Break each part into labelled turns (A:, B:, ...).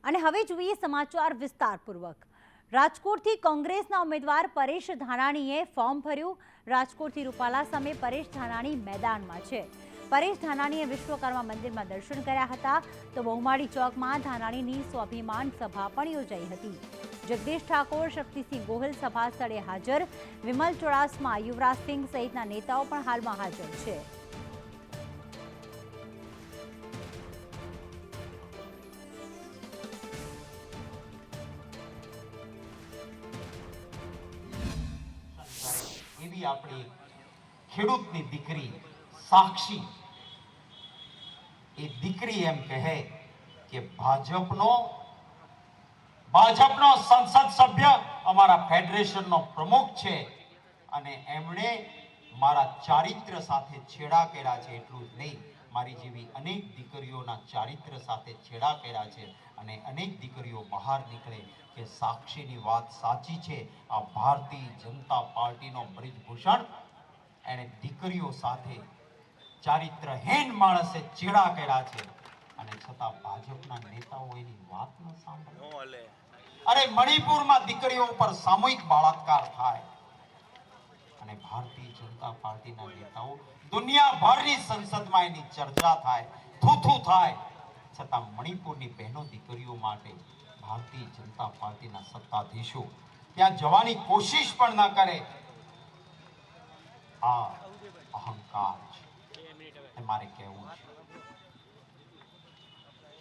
A: અને હવે જોઈએ સમાચાર વિસ્તારપૂર્વક। રાજકોટથી કોંગ્રેસના ઉમેદવાર પરેશ ધાનાણીએ ફોર્મ ભર્યું। રાજકોટથી રૂપાલા સામે પરેશ ધાનાણી મેદાનમાં છે। પરેશ ધાનાણીએ વિશ્વકર્મા મંદિરમાં દર્શન કર્યા હતા, તો બહુમાળી ચોકમાં ધાનાણીની સ્વાભિમાન સભા પણ યોજાઈ હતી। જગદીશ ઠાકોર, શક્તિસિંહ ગોહિલ સભા સ્થળે હાજર। વિમલ ચુડાસમા, યુવરાજસિંહ સહિતના નેતાઓ પણ હાલમાં હાજર છે।
B: એવી આપણી ખેડૂતની દીકરી સાક્ષી, એ દીકરી એમ કહે કે ભાજપનો સંસદ સભ્ય અમારા ફેડરેશનનો પ્રમુખ છે અને એમણે મારા ચારિત્ર સાથે છેડા કર્યા છે। એટલું જ નહીં, મારી જેવી અનેક દીકરીઓના ચારિત્ર સાથે છેડા કર્યા છે અને અનેક દીકરીઓ બહાર નીકળે કે સાક્ષીની વાત સાચી છે। આ ભારતીય જનતા પાર્ટીનો બ્રિજભૂષણ એને દીકરીઓ સાથે ચારિત્રહીન માણસે છેડા કર્યા છે અને છતાં ભાજપના નેતાઓ એની વાત ન સાંભળે। અરે મણિપુરમાં દીકરીઓ ઉપર સામૂહિક બળાત્કાર થાય અને ભારતીય જનતા પાર્ટીના નેતાઓ દુનિયાભરની સંસદમાં એની ચર્ચા થાય, થૂથું થાય, છતાં મણિપુરની બહેનો દીકરીઓ માટે ભારતીય જનતા પાર્ટીના સત્તાધીશો ત્યાં જવાની કોશિશ પણ ન કરે। આ અહંકાર છે। મારે કહેવું છે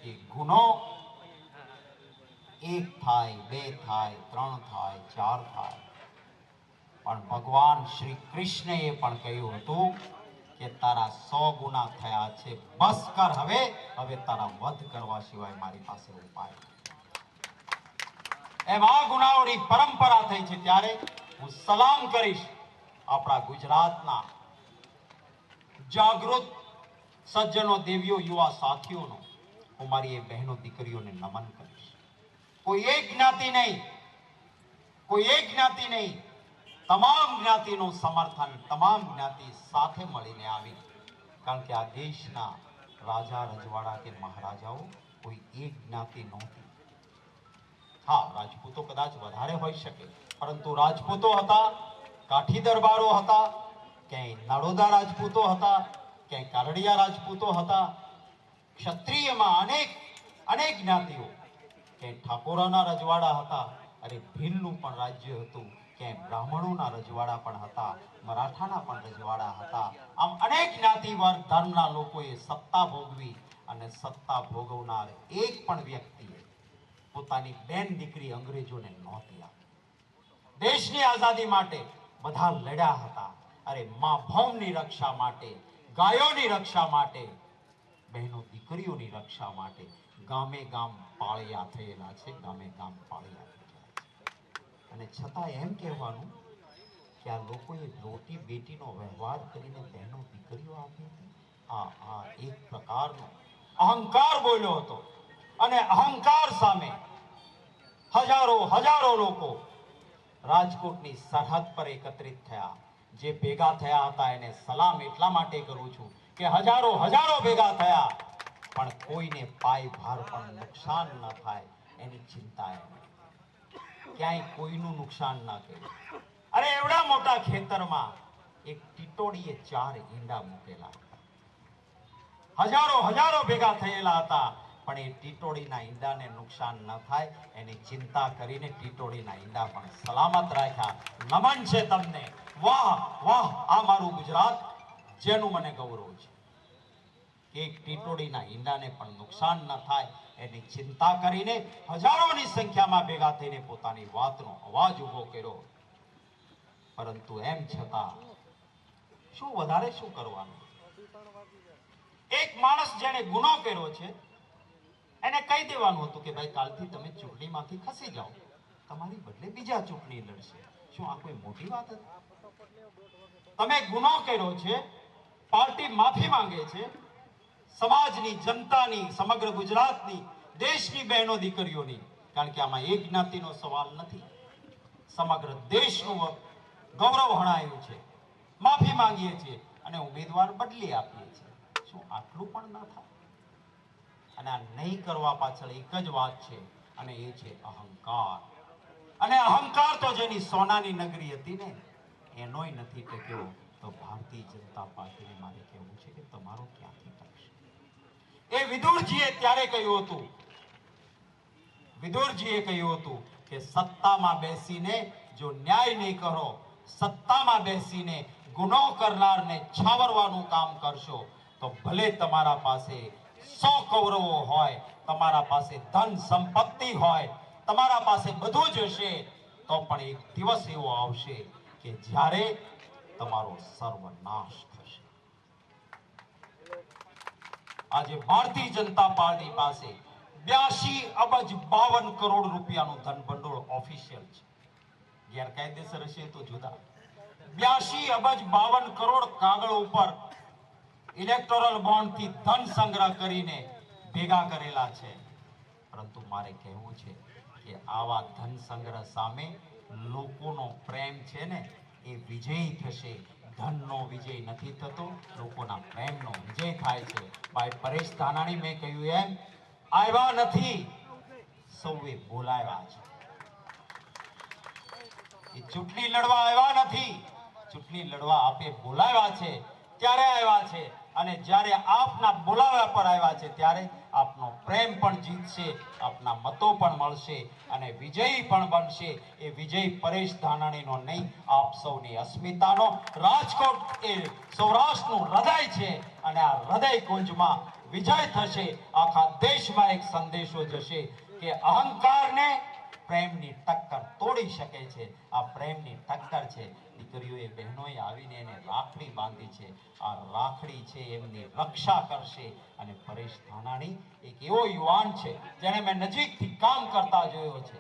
B: કે ગુનો એક થાય, બે થાય, ત્રણ થાય, ચાર થાય, પણ ભગવાન શ્રી કૃષ્ણએ પણ કહ્યું હતું કે તારા 100 ગુના થયા છે, બસ કર, હવે તારા વધ કરવા સિવાય મારી પાસે ઉપાય। એમ આ ગુનાઓની પરંપરા થઈ છે। ત્યારે હું સલામ કરીશ આપણા ગુજરાતના જાગૃત સજ્જનો, દેવીઓ, યુવા સાથીઓનો। હું મારી એ બહેનો દીકરીઓને નમન કરીશ। કોઈ એક જ્ઞાતિ નહીં, કોઈ એક જ્ઞાતિ નહીં, તમામ જ્ઞાતિનું સમર્થન, તમામ જ્ઞાતિ સાથે મળીને આવી, કારણ કે આ દેશના રાજા રજવાડા કે મહારાજાઓ કોઈ એક જ્ઞાતિ નહોતી। હા, રાજપૂતો કદાચ વધારે હોઈ શકે, પરંતુ રાજપૂતો હતા, કાઠી દરબારો હતા, ક્યાંય નળોદા રાજપૂતો હતા, ક્યાંય કારડિયા રાજપૂતો હતા, ક્ષત્રિયમાં અનેક જ્ઞાતિઓ, ક્યાંય ઠાકોરોના રજવાડા હતા, અરે ભીલનું પણ રાજ્ય હતું, ક્યાંય બ્રાહ્મણોના રજવાડા પણ હતા, મરાઠાના પણ રજવાડા હતા। આમ અનેક જ્ઞાતિ વર્ગ ધર્મના લોકોએ સત્તા ભોગવી અને સત્તા ભોગવનાર એક પણ વ્યક્તિએ પોતાની બેન દીકરી અંગ્રેજોને નહોતી આપી। દેશની આઝાદી માટે બધા લડ્યા હતા। અરે મા ભૌમની રક્ષા માટે, ગાયોની રક્ષા માટે, બહેનો દીકરીઓની રક્ષા માટે ગામે ગામ પાળિયા થયેલા છે, ગામે ગામ પાળિયા થયેલા છે। અને છતાં એમ કહેવાનું કે આ લોકોએ રોટી બેટીનો વ્યવહાર કરીને બહેનો દીકરીઓ આપી હતી, આ એક પ્રકારનો અહંકાર બોલ્યો હતો। અને અહંકાર સામે હજારો લોકો રાજકોટની સરહદ પર એકત્રિત થયા। જે ભેગા થયા હતા એને સલામ એટલા માટે કરું છું કે હજારો ભેગા થયા, પણ કોઈને પાય ભાર પણ નુકસાન ન થાય એની ચિંતા એમને, ક્યાંય કોઈનું નુકસાન ન કર્યું। અરે એવડા મોટા ખેતરમાં એક ટીટોડીએ 4 ઈંડા મૂકેલા હતા। હજારો ભેગા થયેલા હતા, પણ એ ટીટોડીના ઈંડાને નુકસાન ન થાય એની ચિંતા કરીને ટીટોડીના ઈંડા પણ સલામત રાખ્યા। નમન છે તમને, વાહ વાહ, આ મારું ગુજરાત જેનું મને ગૌરવ છે કે એક ટીટોડીના ઈંડાને પણ નુકસાન ન થાય એની ચિંતા કરીને હજારોની સંખ્યામાં ભેગા થઈને પોતાની વાતનો અવાજ ઉભો કર્યો। પરંતુ એમ છતાં શું વધારે શું કરવાનું? એક માણસ જેણે ગુનો કર્યો છે એને કહી દેવાનું હતું કે ભાઈ કાલથી તમે ચૂંટણીમાંથી ખસી જાઓ, તમારી બદલે બીજા ચૂંટણી લડશે। શું આ કોઈ મોટી વાત હતી? તમે ગુનો કર્યો છે, પાર્ટી માફી માંગે છે, સમાજની, જનતાની, સમગ્ર ગુજરાતની, દેશની બહેનો દીકરીઓની, કારણ કે આમાં એક જ્ઞાતિનો સવાલ નથી, સમગ્ર દેશનું ગૌરવ હણાયું છે, માફી માંગીએ છીએ અને ઉમેદવાર બદલી આપીએ છીએ। શું આટલું પણ ન થાય? અને આ નહીં કરવા પાછળ એક જ વાત છે, અને એ છે અહંકાર. અને અહંકાર તો જેની સોનાની નગરી હતી ને, એનોય નથી ટક્યો. તો ભારતીય જનતા પાર્ટીને મારે કહેવું છે કે તમારો ક્યાંથી ટકશે? એ વિદુરજીએ ત્યારે કહ્યું હતું, વિદુરજીએ કહ્યું હતું કે સત્તામાં બેસીને જો ન્યાય નહીં કરો, સત્તામાં બેસીને ગુનો કરનારને છાવરવાનું કામ કરશો, તો ભલે તમારા પાસે 100 કૌરવો હોય, તમારા પાસે ધન સંપત્તિ હોય, તમારા પાસે બધું જ હશે, તો પણ એક દિવસ એવો આવશે કે જ્યારે તમારો સર્વનાશ થશે. આજે ભારતીય જનતા પાર્ટી પાસે 82 અબજ 52 કરોડ રૂપિયાનું ધન ભંડોળ ઓફિશિયલ છે. ગેરકાયદેસર હશે તો જુદા. 82 અબજ 52 કરોડ કાગળ ઉપર ઇલેક્ટોરલ બોન્ડ થી ધન સંગ્રહ કરીને ભેગા કરેલા છે. પરંતુ મારે કહેવું છે કે આવા ધન સંગ્રહ સામે લોકોનો પ્રેમ છે ને, એ વિજયી થશે. ધનનો વિજય નથી થતો, લોકોના પ્રેમનો વિજય થાય છે. ભાઈ પરેશ ધાનાણી, મેં કહ્યું એમ, આવ્યા નથી, સૌએ બોલાવ્યા છે. એ ચૂંટણી લડવા આવ્યા નથી, ચૂંટણી લડવા આપે બોલાવ્યા છે ત્યારે આવ્યા છે. અને જ્યારે આપના બોલાવ્યા પર આવ્યા છે ત્યારે આપનો પ્રેમ પણ જીતશે, આપના મતો પણ મળશે અને વિજયી પણ બનશે. એ વિજય પરેશ ધાનાણીનો નહીં, આપ સૌની અસ્મિતાનો. રાજકોટ એ સૌરાષ્ટ્રનું હૃદય છે અને આ હૃદય કુંજમાં વિજય થશે. આખા દેશમાં એક સંદેશો જશે કે અહંકારને પ્રેમની ટક્કર તોડી શકે છે. આ પ્રેમની ટક્કર છે. દીકરીઓએ, બહેનોએ આવીને એને રાખડી બાંધી છે. આ રાખડી છે એમની રક્ષા કરશે. અને પરેશ ધાનાણી એક એવો યુવાન છે જેને મેં નજીકથી કામ કરતા જોયો છે.